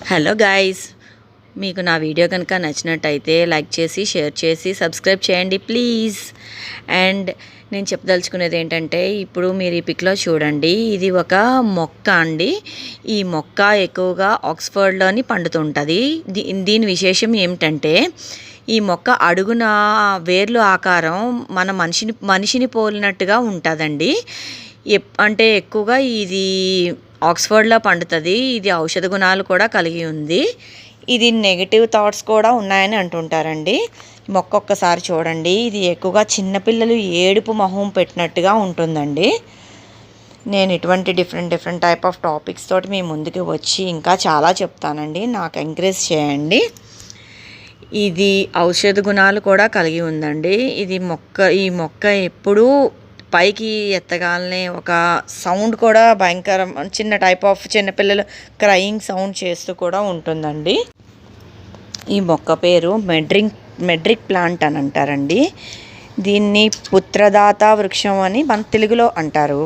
Hello guys, మీకు నా video కనుక నచ్చినట్టయితే లైక్ చేసి షేర్ చేసి సబ్స్క్రైబ్ చేయండి ప్లీజ్. అండ్ నేను చెప్పదలుచుకునేది ఏంటంటే, ఇప్పుడు మీరు ఈ పిక్లో చూడండి, ఇది ఒక మొక్క అండి. ఈ మొక్క ఎక్కువగా ఆక్స్ఫర్డ్లోని పండుతుంటుంది. దీని విశేషం ఏమిటంటే, ఈ మొక్క అడుగున వేర్లు ఆకారం మన మనిషిని పోలినట్టుగా ఉంటుందండి. అంటే ఎక్కువగా ఇది ఆక్స్ఫర్డ్లో పండుతుంది. ఇది ఔషధ గుణాలు కూడా కలిగి ఉంది. ఇది నెగిటివ్ థాట్స్ కూడా ఉన్నాయని అంటుంటారండి. మొక్క ఒక్కసారి చూడండి, ఇది ఎక్కువగా చిన్నపిల్లలు ఏడుపు మొహం పెట్టినట్టుగా ఉంటుందండి. నేను ఇటువంటి డిఫరెంట్ టైప్ ఆఫ్ టాపిక్స్ తోటి మీ ముందుకు వచ్చి ఇంకా చాలా చెప్తానండి. నాకు ఎంకరేజ్ చేయండి. ఇది ఔషధ గుణాలు కూడా కలిగి ఉందండి. ఈ మొక్క ఎప్పుడూ పైకి ఎత్తగానే ఒక సౌండ్ కూడా భయంకరం, చిన్న టైప్ ఆఫ్ చిన్నపిల్లలు క్రయింగ్ సౌండ్ చేస్తూ కూడా ఉంటుందండి. ఈ మొక్క పేరు మెడ్రిక్ ప్లాంట్ అని అంటారండి. దీన్ని పుత్రదాత వృక్షం అని మన తెలుగులో అంటారు.